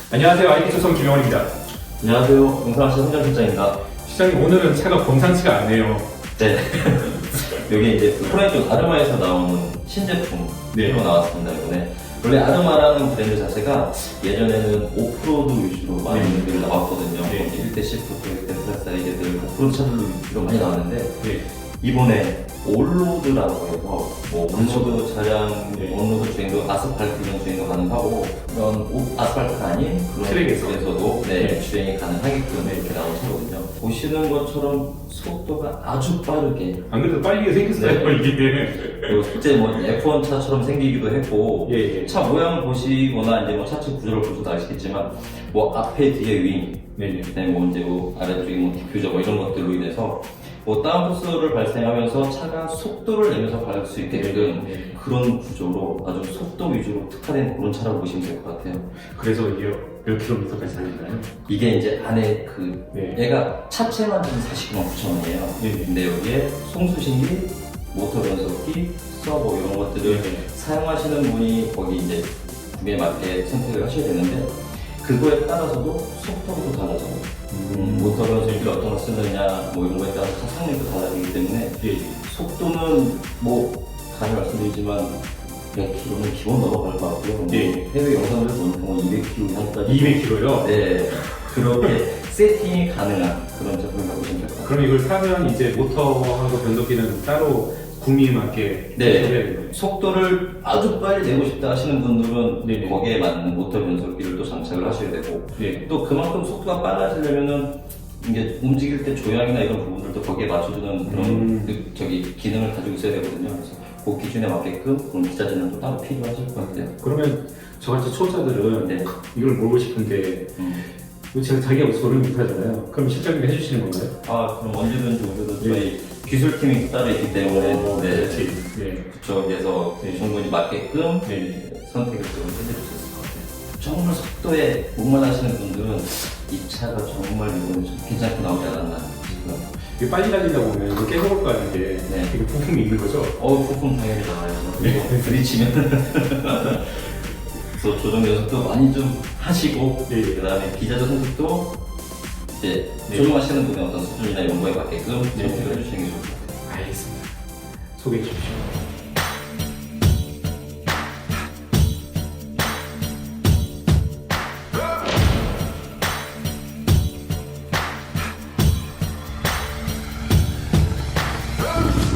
안녕하세요. IT조선 김영원입니다. 안녕하세요. 용산시 현장실장입니다. 시장님, 오늘은 차가 범상치가 않네요. 네. 여기 이제 프라이팬 아르마에서 나오는 신제품으로 네. 나왔습니다, 이번에. 원래 아르마라는 브랜드 자체가 예전에는 오프로드 위주로 많은 네. 분들이 나왔거든요. 네. 1대 시프트, 1대 플러스 사이즈들, 그런 차들로 위주로 많이 나왔는데, 네. 이번에 올로드라고 해서 뭐 온로드 차량, 네. 온로드 주행도 아스팔트 이런 주행도 가능하고 그런 아스팔트가 아닌 그런 트랙에서도 네, 주행이 가능하게끔 이렇게 나온 차거든요. 보시는 것처럼 속도가 아주 빠르게 안 그래도 빨리 생겼어요, 이게. 그리고 실제 뭐 F1 차처럼 생기기도 했고 예, 예. 차 모양을 보시거나 이제 뭐 차체 구조를 보셔도 아시겠지만 뭐 앞에 뒤에 윙 네, 그다음에 뭐 이제 뭐 아래쪽에 뭐 디퓨저 뭐 이런 것들로 인해서 뭐 다운포스를 발생하면서 차가 속도를 내면서 갈 수 있게끔 네. 그런 구조로 아주 속도 위주로 특화된 그런 차라고 보시면 될 것 같아요. 그래서 이게 몇 킬로미터까지 달리나요? 이게 이제 안에 그 네. 얘가 차체만 좀 49만 9천 원이에요. 네. 근데 여기에 송수신기, 모터 변속기, 서버 이런 것들을 네. 사용하시는 분이 거기 이제 구매에 맞게 선택을 하셔야 되는데 그거에 따라서도 속도도 달라져요. 모터 변속기를 어떤 거 쓰느냐 뭐 이런 거에 따라서 차 성능도 달라지기 때문에 예. 속도는 뭐 다시 말씀드리지만 100km는 기본 넘어갈 것 같고요. 네. 해외 영상을 보면 200km 이상까지 200km요? 네, 그렇게 세팅이 가능한 그런 제품이라고 보시면 될 것 같아요. 그럼 이걸 사면 이제 모터하고 변속기는 따로 국민에 맞게 네. 해야 되는 거예요? 속도를 아주 빨리 내고 싶다 하시는 분들은 네네. 거기에 맞는 모터 변속기를 또 장착을 하셔야 되고 네. 또 그만큼 속도가 빨라지려면은 이게 움직일 때 조향이나 이런 부분들도 거기에 맞춰주는 그런 기능을 가지고 있어야 되거든요. 그래서 그 기준에 맞게끔 그런 기자재는 또 따로 필요하실 것 같아요. 그러면 저같이 초보자들은 네. 이걸 모르고 싶은데 제가 자기가 소를 못하잖아요. 그럼 실장님이 해주시는 건가요? 아, 그럼 언제든지 오셔도 네. 저희 기술팀이 따로 있기 때문에 그렇지. 네. 그쪽에서 충분히 맞게끔 네. 선택을 좀 해드릴 수 있을 것 같아요. 정말 속도에 목말하시는 분들은 이 차가 정말 이번에 좀 괜찮게 나오지 않았나 싶어요. 이게 빨리 달리다 보면 이거 깨져볼 거 아닌데 네. 이게 부품이 있는 거죠? 부품 당연히 나와요. 그리고 부딪히면 그래서 조정 연습도 많이 좀 하시고 네. 그 다음에 기자재 선택도 이제 네. 조종하시는 분의 어떤 수준이나 이런 거에 맞게끔 네. 선택을 해주시는 게 좋을 것 같아요. 알겠습니다. 소개해 주십시오.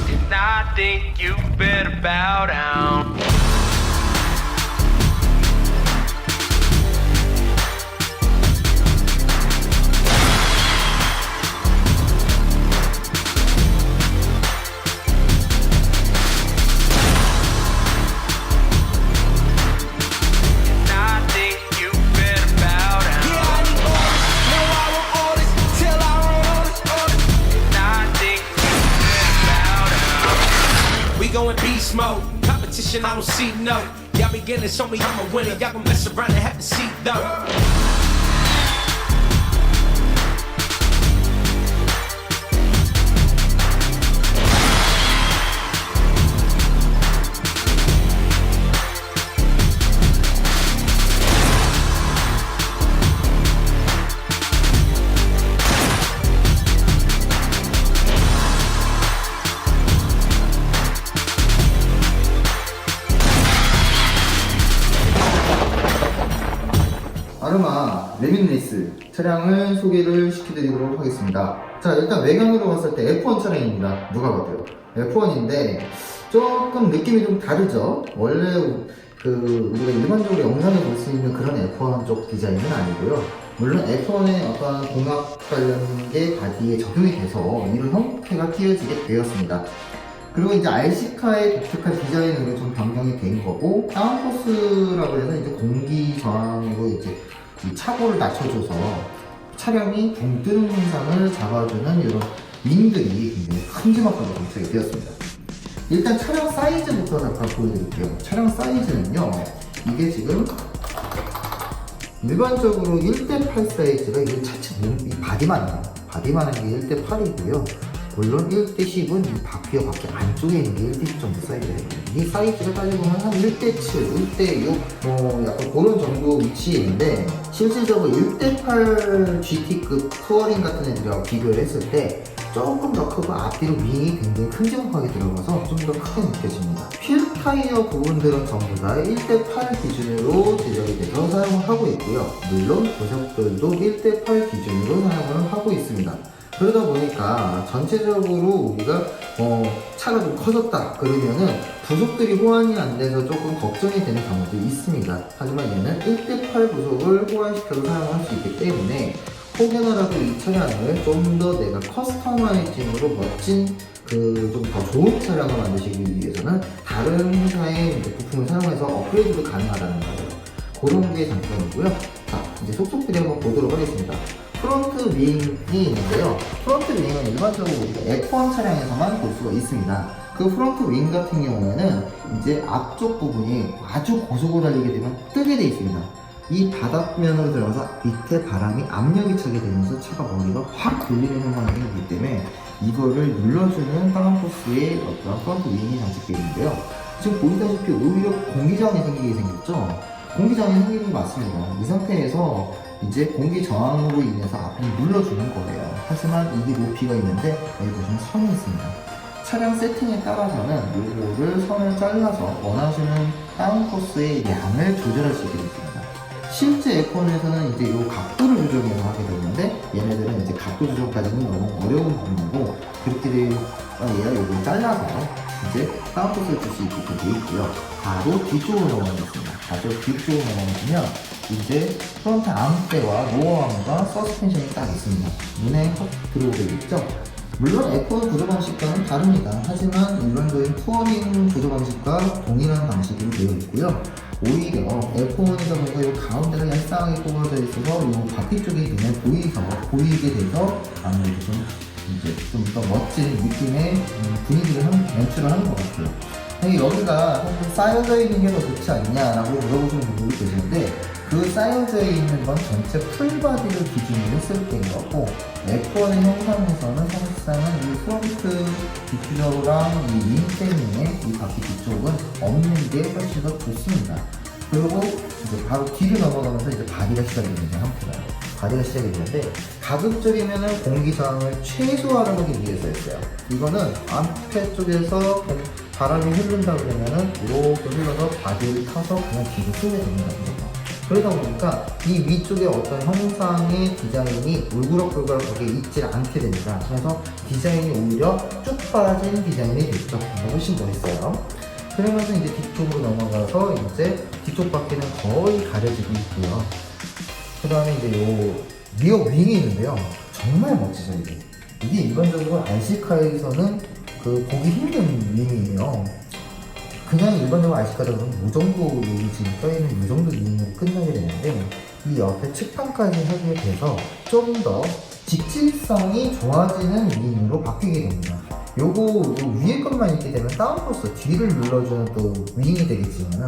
And I think you better bow down. And I think you better bow down. Yeah, I need orders. No, I want orders till I run orders. And I think you better bow down. We going beast mode. Competition, I don't see no. Y'all beginning, show me I'm a winner. Y'all gon' mess around and have to see though. 아르마 레민레이스 차량을 소개를 시켜드리도록 하겠습니다. 자, 일단 외관으로 봤을 때 F1 차량입니다. 누가 봐도요. F1인데 조금 느낌이 좀 다르죠. 원래 우리가 일반적으로 영상에 볼 수 있는 그런 F1 쪽 디자인은 아니고요. 물론 F1의 어떤 공학 관련 게 바디에 적용이 돼서 이런 형태가 띄어지게 되었습니다. 그리고 이제 RC카의 독특한 디자인으로 좀 변경이 된 거고, 다운포스라고 해서 이제 공기 저항으로 이제 이 차고를 낮춰줘서 차량이 붕 뜨는 현상을 잡아주는 이런 윙들이 굉장히 큼지막하게 장착이 되었습니다. 일단 차량 사이즈부터 잠깐 보여드릴게요. 차량 사이즈는요, 이게 지금 일반적으로 1대8 사이즈가 이게 차체 이 바디만이에요. 바디만 한 게 1대8이고요. 물론 1대10은 이 바퀴와 바퀴 안쪽에 있는 게 1대10 정도 사이즈예요. 이 사이즈가 따져보면 한 1대7, 1대6 뭐 약간 그런 정도 위치에 있는데 실질적으로 1대8 GT급 투어링 같은 애들이랑 비교를 했을 때 조금 더 크고 앞뒤로 윙이 굉장히 큼지막하게 들어가서 좀 더 크게 느껴집니다. 휠 타이어 부분들은 전부 다 1대8 기준으로 제작이 돼서 사용을 하고 있고요. 물론 부속들도 1대8 기준으로 사용을 하고 있습니다. 그러다 보니까 전체적으로 우리가 차가 좀 커졌다 그러면은 부속들이 호환이 안 돼서 조금 걱정이 되는 경우도 있습니다. 하지만 얘는 1대8 부속을 호환시켜서 사용할 수 있기 때문에 혹여나라도 이 차량을 좀 더 내가 커스터마이징으로 멋진 좀 더 좋은 차량을 만드시기 위해서는 다른 회사의 이제 부품을 사용해서 업그레이드도 가능하다는 거예요. 그런 게 장점이고요. 자, 이제 속속들이 한번 보도록 하겠습니다. 프론트 윙이 있는데요. 프론트 윙은 일반적으로 우리가 F1 차량에서만 볼 수가 있습니다. 그 프론트 윙 같은 경우에는 이제 앞쪽 부분이 아주 고속으로 달리게 되면 뜨게 되어 있습니다. 이 바닥면으로 들어가서 밑에 바람이 압력이 차게 되면서 차가 머리가 확 돌리는 현상이 생기기 때문에 이거를 눌러주는 다운포스의 어떤 프론트 윙이 장착되어 있는데요. 지금 보시다시피 오히려 공기저항이 생기게 생겼죠? 공기저항이 생기는 게 맞습니다. 이 상태에서 이제 공기 저항으로 인해서 앞을 눌러주는 거예요. 하지만 이게 높이가 있는데 여기 보시면 선이 있습니다. 차량 세팅에 따라서는 요거를 선을 잘라서 원하시는 다운코스의 양을 조절할 수 있게 됩니다. 실제 F1에서는 이제 요 각도를 조정해서 하게 되는데 얘네들은 이제 각도 조정까지는 너무 어려운 부분이고 그렇게 되면 얘가 요걸 잘라서 이제 다운코스를 줄 수 있게 되어 있고요. 바로 뒤쪽으로 넘어가겠습니다. 바로 뒤쪽으로 넘어가시면 이제 프론트 암대와 로어암과 서스펜션이 딱 있습니다. 눈에 확 들어오게 있죠? 물론 F1 구조 방식과는 다릅니다. 하지만 일반적인 투어링 구조 방식과 동일한 방식으로 되어 있고요. 오히려 F1이다 보니까 이 가운데가 얄쌍하게 꼽아져 있어서 이 바퀴 쪽이 눈에 보이게 돼서 아무래도 좀 더 멋진 느낌의 분위기를 연출을 하는 것 같아요. 여기가 사실 쌓여져 있는 게 더 좋지 않냐라고 물어보시는 분들이 계시는데 그 쌓여져 있는 건 전체 풀바디를 기준으로 했을 때인 거고 F1의 형상에서는 사실상은 이 프론트 디퓨저랑 이 윙 때문에 이 바퀴 뒤쪽은 없는 게 훨씬 더 좋습니다. 그리고 이제 바로 뒤를 넘어가면서 이제 바디가 시작이 되는 형태가요. 바디가 시작이 되는데 가급적이면은 공기 저항을 최소화하기 위해서였어요. 이거는 앞에 쪽에서 바람이 흐른다 그러면은 이렇게 흘러서 바디를 타서 그냥 뒤로 쓰게 됩니다. 그러다 보니까 이 위쪽에 어떤 형상의 디자인이 울그락불그락하게 있지 않게 됩니다. 그래서 디자인이 오히려 쭉 빠진 디자인이 됐죠. 훨씬 멋있어요. 그러면서 이제 뒤쪽으로 넘어가서 이제 뒤쪽 바퀴는 거의 가려지고 있고요. 그 다음에 이제 요 리어 윙이 있는데요. 정말 멋지죠, 이게. 이게 일반적으로 RC카에서는 보기 힘든 윙이에요. 그냥 일반적으로 RC카다 보면 이 정도 지금 떠있는 이 정도 윙으로 끝나게 되는데 이 옆에 측판까지 하게 돼서 좀 더 직진성이 좋아지는 윙으로 바뀌게 됩니다. 요거 위에 것만 있게 되면 다운포스 뒤를 눌러주는 또 윙이 되겠지만은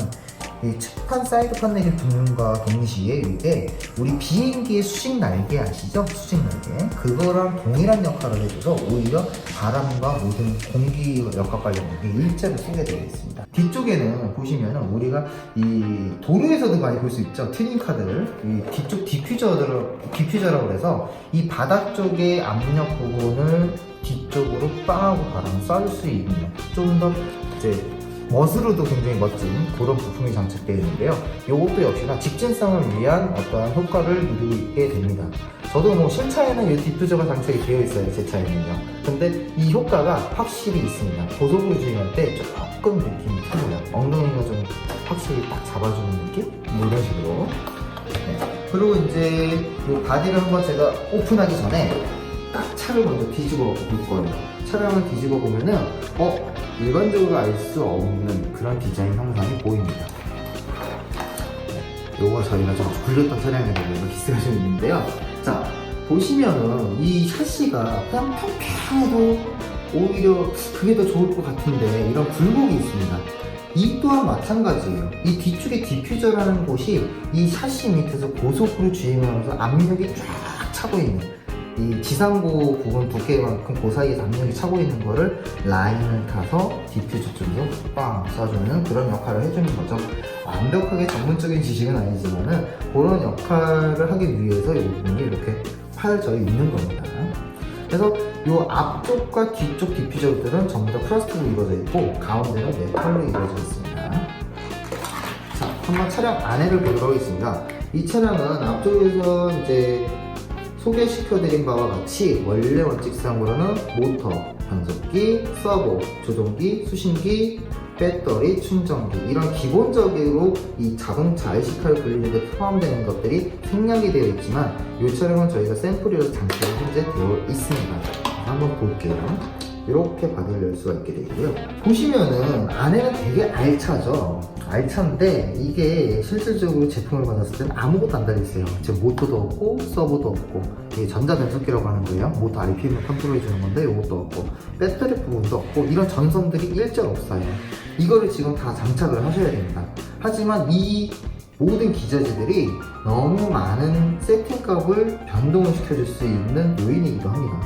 이 측판 사이드 판넬이 붙는과 동시에 이게 우리 비행기의 수직 날개 아시죠? 수직 날개 그거랑 동일한 역할을 해줘서 오히려 바람과 모든 공기 역학 관련된 일제로 쓰게 되어 있습니다. 뒤쪽에는 보시면은 우리가 이 도로에서도 많이 볼 수 있죠. 튜닝 카드를 이 뒤쪽 디퓨저라고 해서 이 바닥 쪽의 압력 부분을 뒤쪽으로 빵하고 바람을 쏴줄 수 있는 좀 더 이제 멋으로도 굉장히 멋진 그런 부품이 장착되어 있는데요. 이것도 역시나 직진성을 위한 어떠한 효과를 누리고 있게 됩니다. 저도 뭐 실차에는 이 디퓨저가 장착이 되어 있어요. 제 차에는요. 근데 이 효과가 확실히 있습니다. 고속으로 주행할 때 조금 느낌이 틀려요. 엉덩이가 좀 확실히 딱 잡아주는 느낌? 뭐 이런 식으로. 네. 그리고 이제 이 바디를 한번 제가 오픈하기 전에 딱 차를 먼저 뒤집어 볼 거예요. 차량을 뒤집어 보면은 일반적으로 알 수 없는 그런 디자인 형상이 보입니다. 요거 저희가 좀 굴렸던 차량에 대해서 기스가 좀 있는데요. 자, 보시면은 이 샤시가 그냥 평평해도 오히려 그게 더 좋을 것 같은데 이런 굴곡이 있습니다. 이 또한 마찬가지예요. 이 뒤쪽에 디퓨저라는 곳이 이 샤시 밑에서 고속으로 주행하면서 압력이 쫙 차고 있는 이 지상고 부분 두께만큼 그 사이에서 압력이 차고 있는 거를 라인을 타서 디퓨저 쪽으로 빵 쏴주는 그런 역할을 해주는 거죠. 완벽하게 전문적인 지식은 아니지만은 그런 역할을 하기 위해서 이 부분이 이렇게 파여져 있는 겁니다. 그래서 이 앞쪽과 뒤쪽 디퓨저들은 전부 다 플라스틱으로 이루어져 있고 가운데는 메탈로 이루어져 있습니다. 자, 한번 차량 안에를 보도록 하겠습니다. 이 차량은 앞쪽에서 이제 소개시켜드린 바와 같이 원래 원칙상으로는 모터, 변속기, 서버, 조종기, 수신기, 배터리, 충전기 이런 기본적으로 이 자동차 RC카를 굴리는데 포함되는 것들이 생략이 되어 있지만 이 차량은 저희가 샘플이라서 장치가 현재 되어 있습니다. 한번 볼게요. 이렇게 바디를 열 수가 있게 되고요. 보시면은 안에는 되게 알차죠. 알찬데 이게 실질적으로 제품을 받았을 때는 아무것도 안 달려있어요. 즉 모터도 없고 서버도 없고 이게 전자변속기라고 하는 거예요. 모터 RPM을 컨트롤 해주는 건데 이것도 없고 배터리 부분도 없고 이런 전선들이 일절 없어요. 이거를 지금 다 장착을 하셔야 됩니다. 하지만 이 모든 기저지들이 너무 많은 세팅값을 변동을 시켜줄 수 있는 요인이기도 합니다.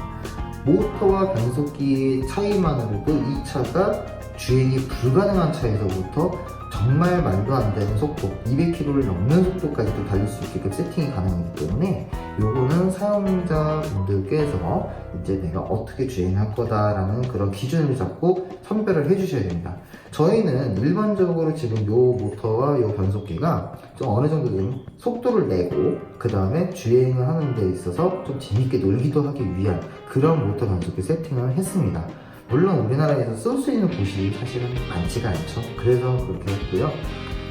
모터와 변속기의 차이만으로도 이 차가 주행이 불가능한 차에서부터 정말 말도 안 되는 속도 200km를 넘는 속도까지도 달릴 수 있게끔 세팅이 가능하기 때문에 요거는 사용자분들께서 이제 내가 어떻게 주행할 거다라는 그런 기준을 잡고 선별을 해주셔야 됩니다. 저희는 일반적으로 지금 요 모터와 요 변속기가 좀 어느 정도 좀 속도를 내고 그 다음에 주행을 하는 데 있어서 좀 재밌게 놀기도 하기 위한 그런 모터 변속기 세팅을 했습니다. 물론 우리나라에서 쓸 수 있는 곳이 사실은 많지가 않죠. 그래서 그렇게 했고요.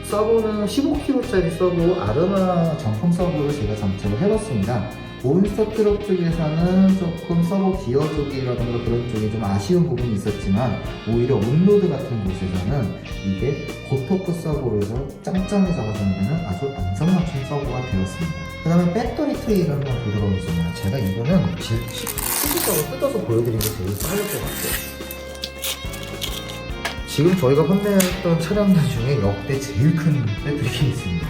서버는 15kg짜리 서버 아르마 정품 서버를 제가 장착을 해봤습니다. 몬스터 트럭 쪽에서는 조금 서버 기어 쪽이라던가 그런 쪽에 좀 아쉬운 부분이 있었지만 오히려 온로드 같은 곳에서는 이게 고토크 서버로 해서 짱짱이 잡아주는 데는 아주 안성맞춤 서버가 되었습니다. 그 다음에 배터리 트레이를 한번 보도록 하겠습니다. 제가 이거는 실질적으로 뜯어서 보여드리는 게 제일 빠를 것 같아요. 지금 저희가 판매했던 차량들 중에 역대 제일 큰 배터리 케이스입니다.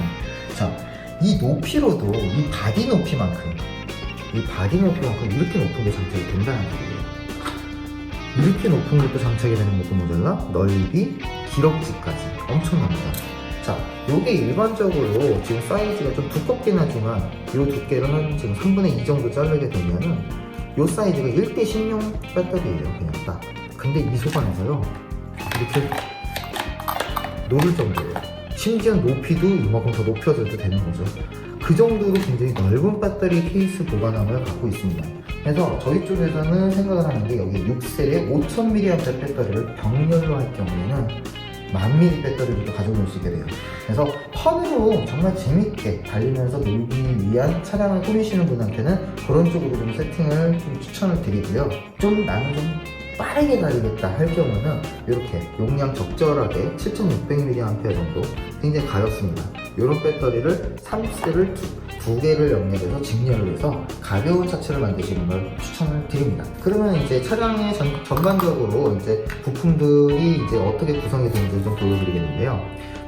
자, 이 높이로도 이 바디 높이만큼 이렇게 높은 게 장착이 된다는 거예요. 이렇게 높은 것도 장착이 되는 것도 모자라 넓이, 기럭지까지 엄청납니다. 자, 요게 일반적으로 지금 사이즈가 좀 두껍긴 하지만 요 두께를 한 지금 3분의 2 정도 자르게 되면은 요 사이즈가 1대10용 배터리예요. 그냥 딱. 근데 이 소관에서요 이렇게 놓을 정도예요. 심지어 높이도 이만큼 더 높여줘도 되는 거죠. 그 정도로 굉장히 넓은 배터리 케이스 보관함을 갖고 있습니다. 그래서 저희 쪽에서는 생각을 하는 게 여기 6셀에 5000mAh 배터리를 병렬로 할 경우에는 10,000mAh 배터리를 가져올 수 있게 돼요. 그래서 펀으로 정말 재밌게 달리면서 놀기 위한 차량을 꾸미시는 분한테는 그런 쪽으로 좀 세팅을 좀 추천을 드리고요. 좀 나는 좀 빠르게 달리겠다 할 경우는 이렇게 용량 적절하게 7600mAh 정도 굉장히 가볍습니다. 이런 배터리를 3셀을 두 개를 연결해서 직렬을 해서 가벼운 차체를 만드시는 걸 추천을 드립니다. 그러면 이제 차량의 전반적으로 이제 부품들이 이제 어떻게 구성이 되는지 좀 보여드리겠는데요.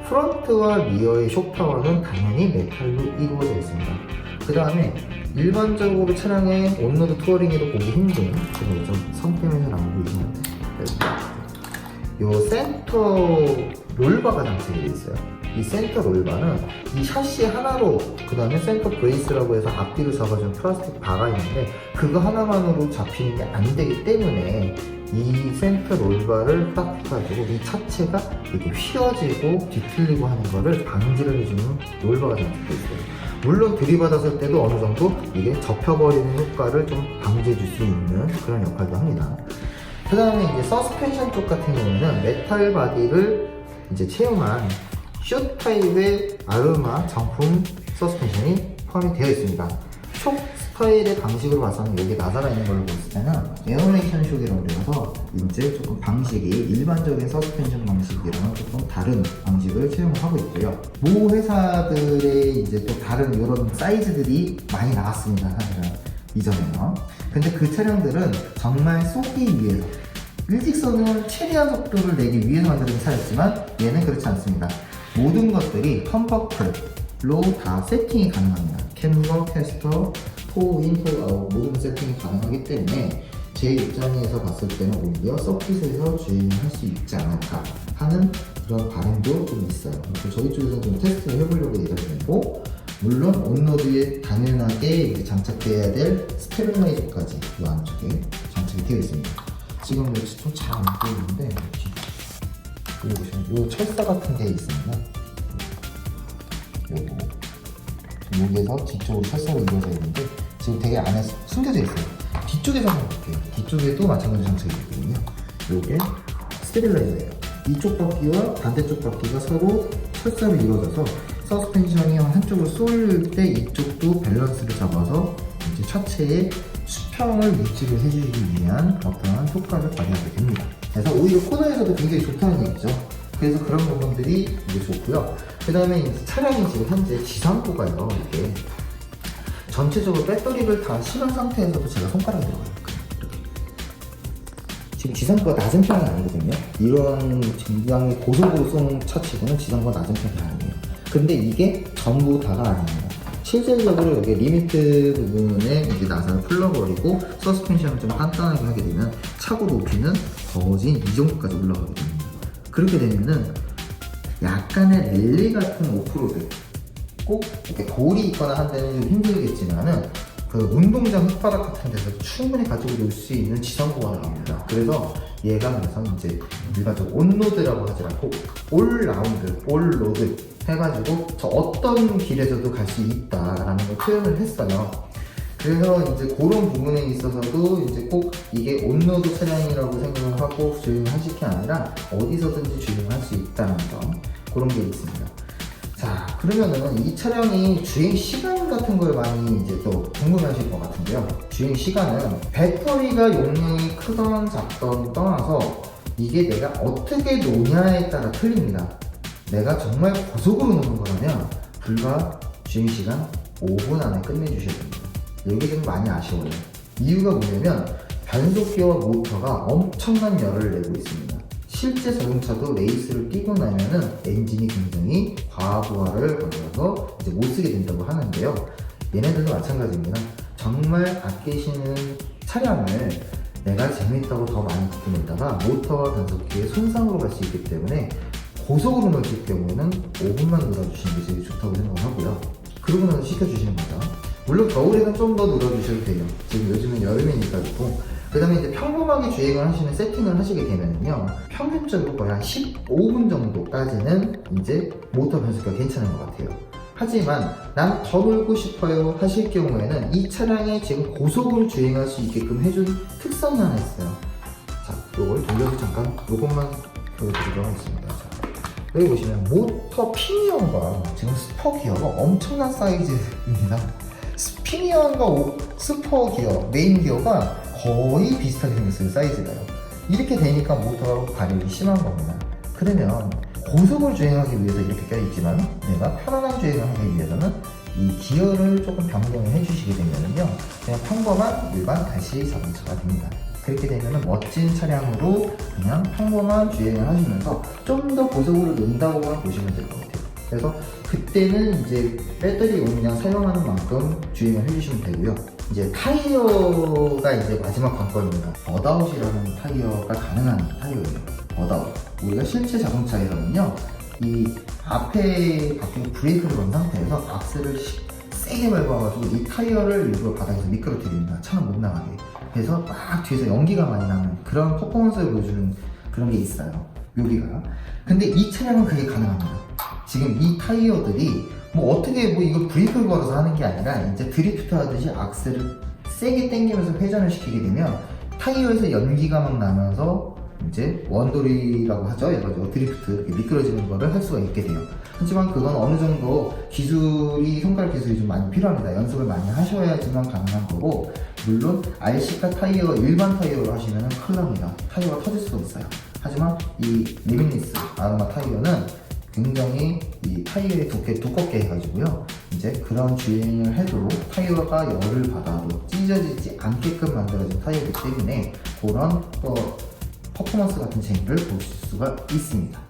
프론트와 리어의 쇼파워는 당연히 메탈로 이루어져 있습니다. 그 다음에 일반적으로 차량의 온로드 투어링에도 보기 힘든 지금 좀 선 때문에 잘 안 보이는데 요 센터 롤바가 장착이 되어 있어요. 이 센터 롤바는 이 샤시 하나로 그 다음에 센터 브레이스라고 해서 앞뒤로 잡아주는 플라스틱 바가 있는데 그거 하나만으로 잡히는 게 안 되기 때문에 이 센터 롤바를 딱 해가지고 이 차체가 이렇게 휘어지고 뒤틀리고 하는 거를 방지를 해주는 롤바가 장착되어 있어요. 물론 들이받았을 때도 어느 정도 이게 접혀버리는 효과를 좀 방지해 줄 수 있는 그런 역할도 합니다. 그 다음에 이제 서스펜션 쪽 같은 경우에는 메탈 바디를 이제 채용한 숏 타입의 아르마 정품 서스펜션이 포함이 되어 있습니다. 촉 스타일의 방식으로 봐서는 여기 나사가 있는 걸로 봤을 때는 에어레이션 촉이라고 해서 이제 조금 방식이 일반적인 서스펜션 방식이랑은 조금 다른 방식을 채용을 하고 있고요. 모 회사들의 이제 또 다른 이런 사이즈들이 많이 나왔습니다. 사실은 이전에요. 근데 그 차량들은 정말 쏘기 위해서 일직선을 최대한 속도를 내기 위해서 만들어진 차였지만 얘는 그렇지 않습니다. 모든 것들이 턴버클 다 세팅이 가능합니다. 캠버, 캐스터, 포인, 포아웃 모든 세팅이 가능하기 때문에 제 입장에서 봤을 때는 오히려 서킷에서 주행을 할 수 있지 않을까 하는 그런 바람도 좀 있어요. 그래서 저희 쪽에서 좀 테스트를 해보려고 예정이고, 물론 온로드에 당연하게 이제 장착돼야 될 스테빌라이저까지 이 안쪽에 장착이 되어 있습니다. 지금 여기 좀 잘 안 보이는데 여기 보시면 이 철사 같은 게 있습니다. 여기에서 뒤쪽으로 철사로 이루어져 있는데 지금 되게 안에 숨겨져 있어요. 뒤쪽에서 한번 볼게요. 뒤쪽에도 마찬가지로 장착이 있거든요. 이게 스테빌라이저예요. 이쪽 바퀴와 반대쪽 바퀴가 서로 철사로 이루어져서 서스펜션이 한쪽으로 쏠릴 때 이쪽도 밸런스를 잡아서 이제 차체의 수평을 유지를 해주기 위한 어떠한 효과를 발휘하게 됩니다. 그래서 오히려 코너에서도 굉장히 좋다는 얘기죠. 그래서 그런 부분들이 이제 좋고요. 그 다음에 차량이 지금 현재 지상고가요. 이게 전체적으로 배터리를 다 실은 상태에서도 제가 손가락에 들어가요. 이렇게. 지금 지상고가 낮은 편이 아니거든요. 이런 굉장히 고속으로 쏘는 차치고는 지상고가 낮은 편이 아니에요. 근데 이게 전부 다가 아닙니다. 실질적으로 여기 리미트 부분에 이제 나사를 풀러버리고 서스펜션을 좀 단단하게 하게 되면 차고 높이는 거진 이 정도까지 올라가게 됩니다. 그렇게 되면은 약간의 랠리 같은 오프로드, 꼭 이렇게 돌이 있거나 한 데는 좀 힘들겠지만은 그 운동장 흙바닥 같은 데서 충분히 가지고 놀 수 있는 지상고가 나옵니다. 그래서 얘가 그래서 이제 일반적으로 온로드라고 하지 않고 올라운드, 올로드 해가지고 저 어떤 길에서도 갈 수 있다라는 걸 표현을 했어요. 그래서 이제 그런 부분에 있어서도 이제 꼭 이게 온로드 차량이라고 생각을 하고 주행을 하실 게 아니라 어디서든지 주행을 할 수 있다는 점, 그런 게 있습니다. 자, 그러면은 이 차량이 주행 시간 같은 걸 많이 이제 또 궁금해하실 것 같은데요. 주행 시간은 배터리가 용량이 크던 작던 떠나서 이게 내가 어떻게 노냐에 따라 틀립니다. 내가 정말 고속으로 노는 거라면 불과 주행 시간 5분 안에 끝내주셔야 됩니다. 여기 좀 많이 아쉬워요. 이유가 뭐냐면 변속기와 모터가 엄청난 열을 내고 있습니다. 실제 자동차도 레이스를 뛰고 나면은 엔진이 굉장히 과부하를 거쳐서 이제 못 쓰게 된다고 하는데요. 얘네들도 마찬가지입니다. 정말 아끼시는 차량을 내가 재밌다고 더 많이 붙여낸다가 모터와 변속기에 손상으로 갈 수 있기 때문에 고속으로 넣을 경우에는 5분만 놀아주시는 게 제일 좋다고 생각하고요. 그러고 나서 식혀주시는 거죠. 물론 겨울에는 좀 더 놀아주셔도 돼요. 지금 요즘은 여름이니까 그렇고, 그 다음에 이제 평범하게 주행을 하시는 세팅을 하시게 되면요, 평균적으로 거의 한 15분 정도까지는 이제 모터 변속기가 괜찮은 것 같아요. 하지만 난 더 놀고 싶어요 하실 경우에는 이 차량에 지금 고속으로 주행할 수 있게끔 해준 특성이 하나 있어요. 자, 이걸 돌려서 잠깐 이것만 보여드리도록 하겠습니다. 자, 여기 보시면 모터 피니언과 지금 스퍼 기어가 엄청난 사이즈입니다. 피니언과 스퍼 기어, 메인 기어가 거의 비슷하게 생겼어요. 사이즈가요. 이렇게 되니까 모터가 발열이 심한 겁니다. 그러면 고속을 주행하기 위해서 이렇게 껴있지만 내가 편안한 주행을 하기 위해서는 이 기어를 조금 변경을 해주시게 되면요, 그냥 평범한 일반 다시 자동차가 됩니다. 그렇게 되면 멋진 차량으로 그냥 평범한 주행을 하시면서 좀 더 고속으로 논다고만 보시면 될 것 같아요. 그래서 그때는 이제 배터리 용량 사용하는 만큼 주행을 해주시면 되고요. 이제 타이어가 이제 마지막 관건입니다. 버다웃이라는 타이어가 가능한 타이어예요. 버다웃. 우리가 실제 자동차에서는요, 이 앞에 바퀴 브레이크를 건 상태에서 악셀을 세게 밟아가지고 이 타이어를 일부러 바닥에서 미끄러뜨립니다. 차는 못 나가게. 그래서 막 뒤에서 연기가 많이 나는 그런 퍼포먼스를 보여주는 그런 게 있어요. 여기가. 근데 이 차량은 그게 가능합니다. 지금 이 타이어들이 뭐 어떻게 뭐 이걸 브레이크를 걸어서 하는 게 아니라 이제 드리프트 하듯이 악셀을 세게 당기면서 회전을 시키게 되면 타이어에서 연기가 막 나면서 이제 원돌이라고 하죠. 그래가지고 드리프트, 이렇게 미끄러지는 거를 할 수가 있게 돼요. 하지만 그건 어느 정도 기술이, 손가락 기술이 좀 많이 필요합니다. 연습을 많이 하셔야지만 가능한 거고, 물론 RC카 타이어, 일반 타이어로 하시면 큰일 납니다. 타이어가 터질 수도 있어요. 하지만 이 리미니스 아로마 타이어는 굉장히 이 타이어의 두께 두껍게 해가지고요, 이제 그런 주행을 해도 타이어가 열을 받아도 찢어지지 않게끔 만들어진 타이어이기 때문에 그런 퍼포먼스 같은 재미를 볼 수가 있습니다.